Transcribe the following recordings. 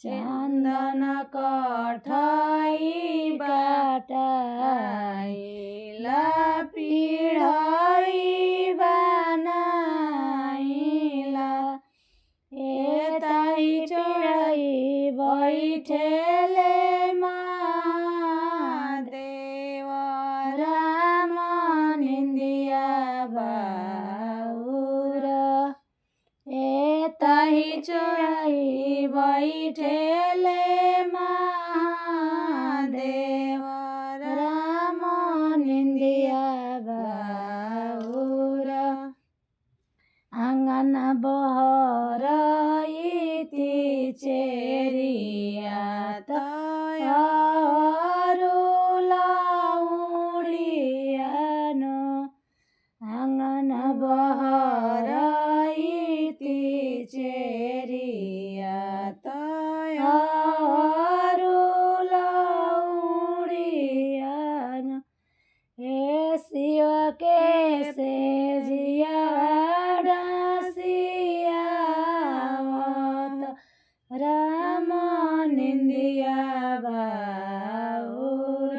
चन्दन कठै बाटाइला पिढै बनाइला यतै चढै बैठेले महादेव राम निन्दिया बाउर यतै चढै बैठेले महादेव राम निन्दिया बाउर आँगन बहर इति चेरिया तयारु लाउडियानो आँगन बहर इति चेरिया तयारु लाउडियानो हे शिव के से जियावत राम निन्दिया बाउर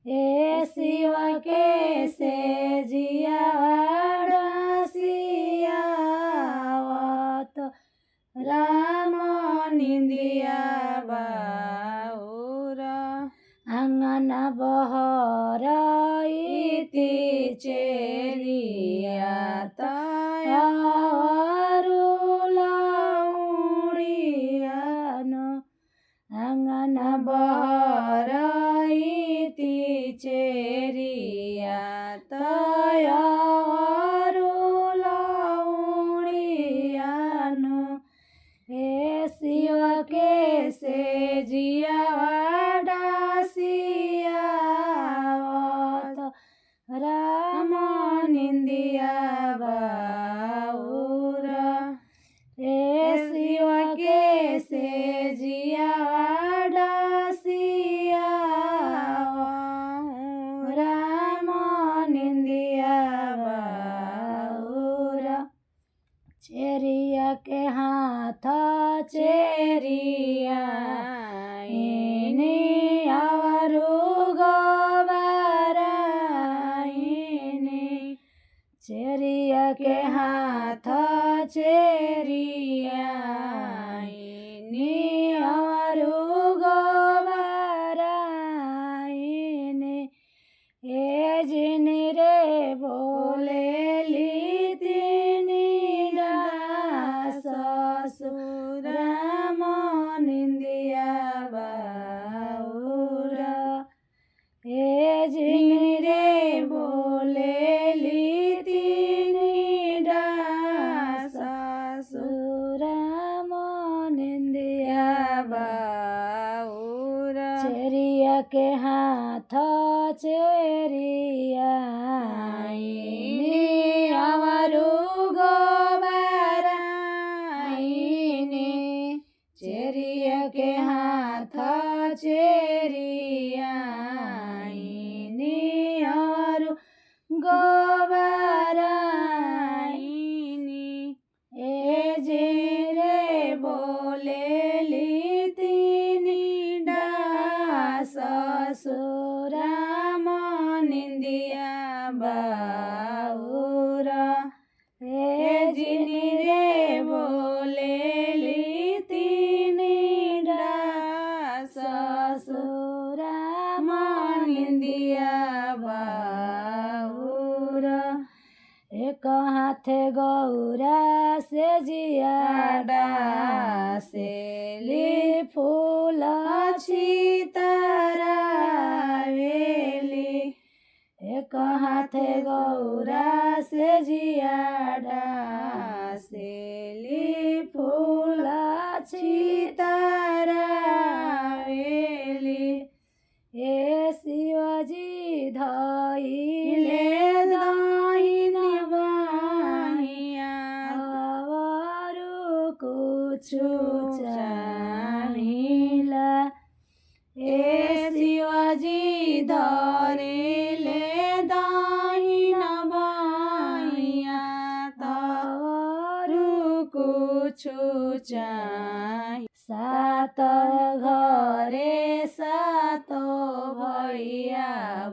हे शिव के से जियावत राम निन्दिया बाउर आँगन बहर इति चेरिया तयारु लाउडियानो आँगन बहर इति चेरिया तयारु लाउडियानो हे शिव के से जियावत राम निन्दिया बाउर हे शिव के से जियावत राम निन्दिया बाउर चेरिया के हाथ चेरिया इनी अवरु गोबराइनी चेरिया के हाथ चेरिया इनी अवरु गोबराइनी ए जिनी रे बोलेली तिनी ससुर राम निन्दिया बाउर हे जिनी रे बोलेली तिनी ससुर राम निन्दिया बाउर चेरिया के हाथ चेरिया इनी अवरु गोबराइनी चेरिया के हाथ चेरिया इनी अवरु गोबराइनी ए जिरे बोलेली तिनी ससुर राम निन्दिया बाउर हे जिनी रे बोलेली तिनी ससुर राम निन्दिया बाउर एक हाथे गौरा से जियाडा से ली फूल छितरावेली एक हाथे गौरा से जियाडा से ली फूल छितरावेली हे शिवजी धइले दाहिना बाहिया अवरु कुछु चाहिला हे शिवजी धरिले दाहिना सात घरे सातो भैया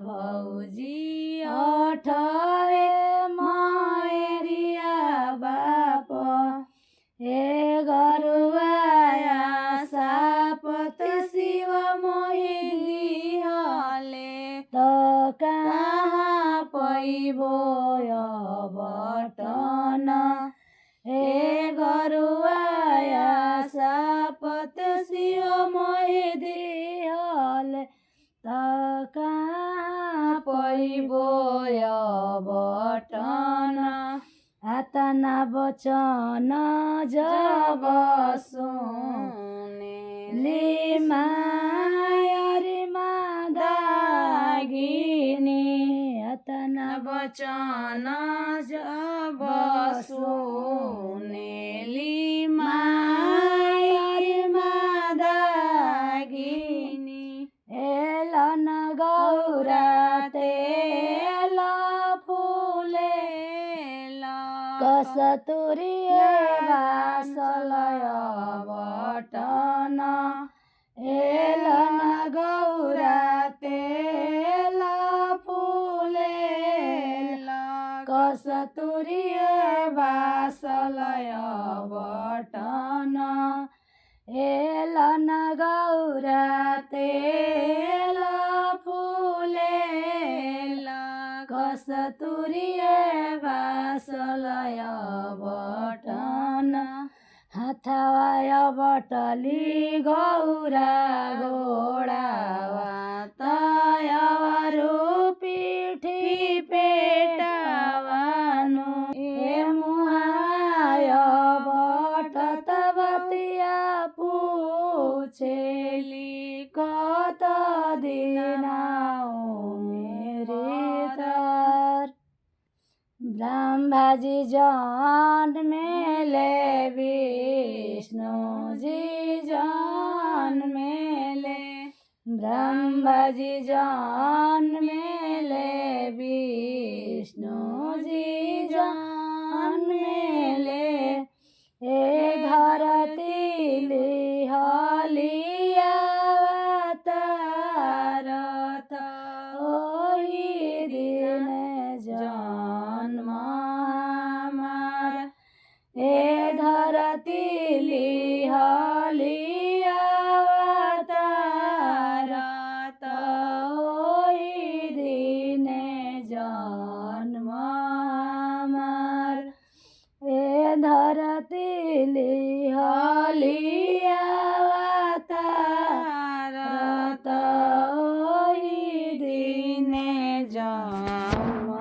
भौजी अठवे मयरिया बाप हे गरुवाया सापत शिव मोहिनी हले त कहाँ पैबो बटन हे गरुवाया सापत शिव मोहिनी हले त कहाँ पैबो बटन आतना वचन जब सुने मायारी दागिनी आतना वचन जब सुने मायारी दागिनी एलन गौरा तेल फुले कसतुरिये वासलय बटन एलन गौरा तेल फुले कसतुरिये वासलय बटन एलन गौरा तेल फुले कसतुरिये वासलय बटन हाथवाय बटली गौरा गोडावा तयवरु पिठी पेटवानु ए मुहाय बट तबतिया पूछेली कत दिनाऊ मेरी तर ब्रह्माजी जन्मेले विष्णुजी जन्मेले ब्रह्माजी जन्मेले विष्णुजी जन्मेले ए धरती लिहलिया अवतारत ओही दिन जन्म हमार ए धरती लिहलिया अवतारत ओही दिन जन्म हमार ए धरती लिहलिया अवतारत ओही दिन जन्म